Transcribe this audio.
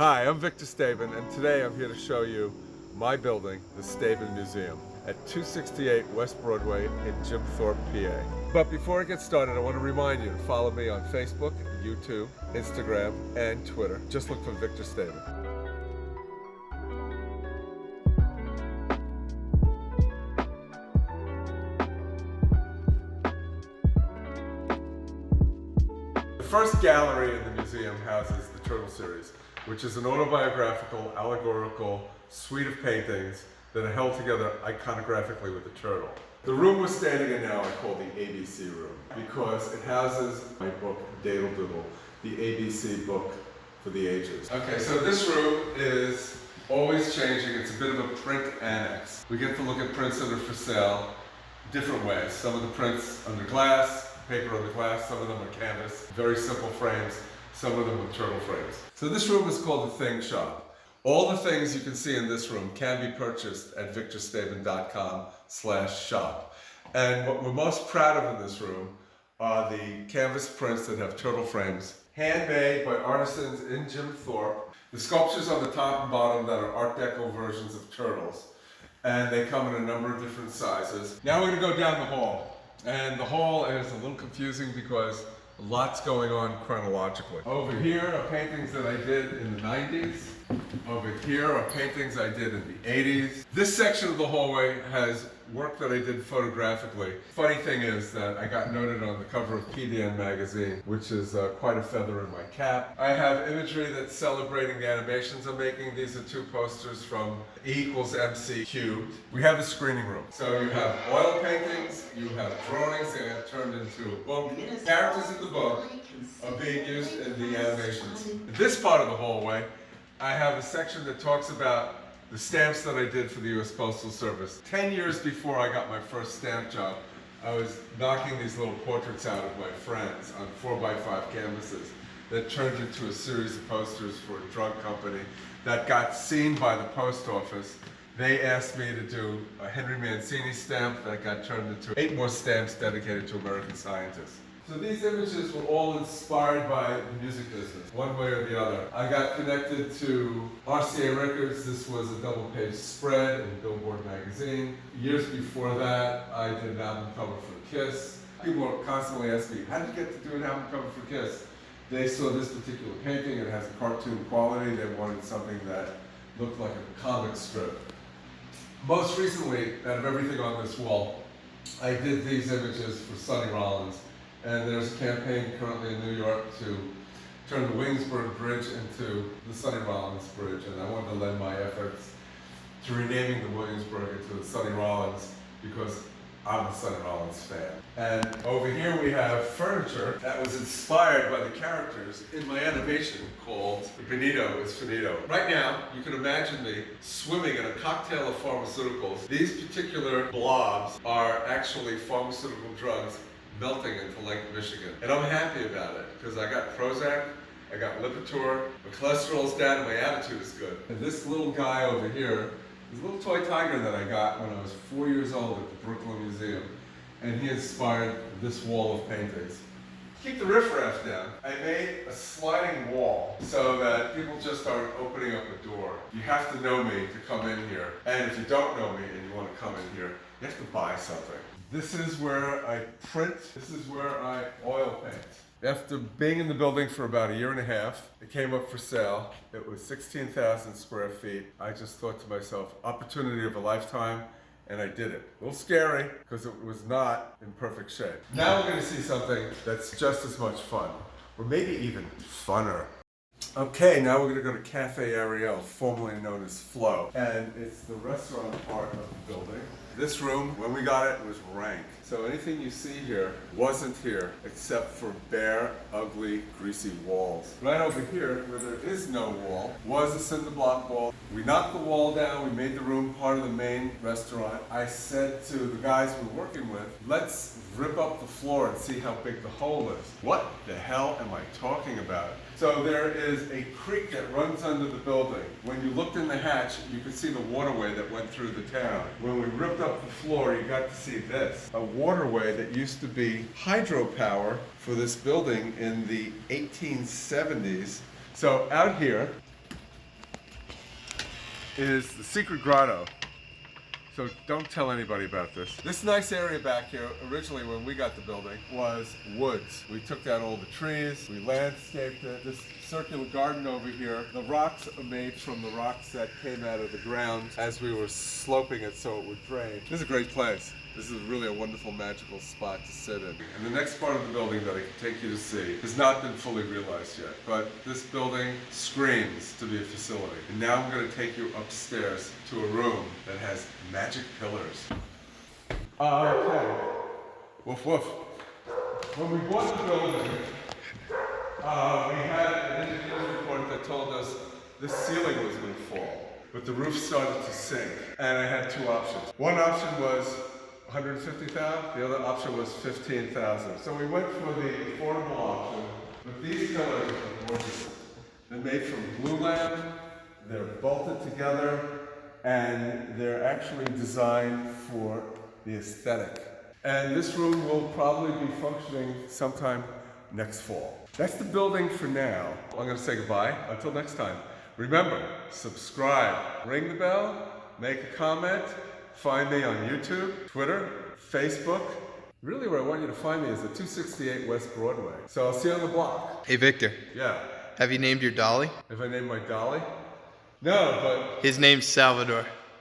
Hi, I'm Victor Stabin, and today I'm here to show you my building, the Stabin Museum, at 268 West Broadway in Jim Thorpe, PA. But before I get started, I want to remind you to follow me on Facebook, YouTube, Instagram, and Twitter. Just look for Victor Stabin. The first gallery in the museum houses the Turtle series, which is an autobiographical, allegorical suite of paintings that are held together iconographically with the turtle. The room we're standing in now I call the ABC room because it houses my book, Daddle Doodle, the ABC book for the ages. Okay, so this room is always changing. It's a bit of a print annex. We get to look at prints that are for sale different ways. Some of the prints under glass, paper under glass, some of them are canvas, very simple frames, some of them with turtle frames. So this room is called the Thing Shop. All the things you can see in this room can be purchased at victorstabin.com/shop. And what we're most proud of in this room are the canvas prints that have turtle frames, handmade by artisans in Jim Thorpe. The sculptures on the top and bottom that are Art Deco versions of turtles. And they come in a number of different sizes. Now we're gonna go down the hall. And the hall is a little confusing because lots going on chronologically. Over here are paintings that I did in the 90s. Over here are paintings I did in the 80s. This section of the hallway has work that I did photographically. Funny thing is that I got noted on the cover of PDN magazine, which is quite a feather in my cap. I have imagery that's celebrating the animations I'm making. These are two posters from E=MC cubed. We have a screening room. So you have oil paintings, you have drawings that have turned into a book. Characters in the book are being used in the animations. In this part of the hallway, I have a section that talks about the stamps that I did for the U.S. Postal Service. 10 years before I got my first stamp job, I was knocking these little portraits out of my friends on 4x5 canvases that turned into a series of posters for a drug company that got seen by the post office. They asked me to do a Henry Mancini stamp that got turned into 8 more stamps dedicated to American scientists. So these images were all inspired by the music business, one way or the other. I got connected to RCA Records. This was a double-page spread in Billboard magazine. Years before that, I did an album cover for Kiss. People are constantly asking me, how did you get to do an album cover for Kiss? They saw this particular painting. It has a cartoon quality. They wanted something that looked like a comic strip. Most recently, out of everything on this wall, I did these images for Sonny Rollins. And there's a campaign currently in New York to turn the Williamsburg Bridge into the Sonny Rollins Bridge, and I wanted to lend my efforts to renaming the Williamsburg into the Sonny Rollins because I'm a Sonny Rollins fan. And over here we have furniture that was inspired by the characters in my animation called Benito is Finito. Right now, you can imagine me swimming in a cocktail of pharmaceuticals. These particular blobs are actually pharmaceutical drugs melting into Lake Michigan. And I'm happy about it because I got Prozac, I got Lipitor, my cholesterol's down and my attitude is good. And this little guy over here is a little toy tiger that I got when I was 4 years old at the Brooklyn Museum. And he inspired this wall of paintings. Keep the riffraff down. I made a sliding wall so that people just aren't opening up a door. You have to know me to come in here. And if you don't know me and you want to come in here, you have to buy something. This is where I print. This is where I oil paint. After being in the building for about a year and a half, it came up for sale. It was 16,000 square feet. I just thought to myself, opportunity of a lifetime, and I did it. A little scary, because it was not in perfect shape. Now we're gonna see something that's just as much fun, or maybe even funner. Okay, now we're gonna go to Cafe Ariel, formerly known as Flo. And it's the restaurant part of the building. This room, when we got it, was rank. So anything you see here wasn't here except for bare, ugly, greasy walls. Right over here, where there is no wall, was a cinder block wall. We knocked the wall down, we made the room part of the main restaurant. I said to the guys we were working with, let's rip up the floor and see how big the hole is. What the hell am I talking about? So there is a creek that runs under the building. When you looked in the hatch, you could see the waterway that went through the town. When we ripped up the floor, you got to see this. A waterway that used to be hydropower for this building in the 1870s. So out here, is the secret grotto. So don't tell anybody about this. This nice area back here, originally when we got the building, was woods. We took down all the trees, we landscaped it. This circular garden over here, the rocks are made from the rocks that came out of the ground as we were sloping it so it would drain. This is a great place. This is really a wonderful, magical spot to sit in. And the next part of the building that I can take you to see has not been fully realized yet, but this building screams to be a facility. And now I'm going to take you upstairs to a room that has magic pillars. Okay. Woof woof. When we bought the building, we had an engineer's report that told us the ceiling was going to fall, but the roof started to sink, and I had two options. One option was $150,000, the other option was $15,000. So we went for the affordable option, but these pillars are gorgeous. They're made from blue lamp, they're bolted together, and they're actually designed for the aesthetic. And this room will probably be functioning sometime next fall. That's the building for now. I'm going to say goodbye. Until next time. Remember, subscribe, ring the bell, make a comment. Find me on YouTube, Twitter, Facebook. Really where I want you to find me is at 268 West Broadway. So I'll see you on the block. Hey Victor. Yeah. Have you named your dolly? Have I named my dolly? No, but... His name's Salvador.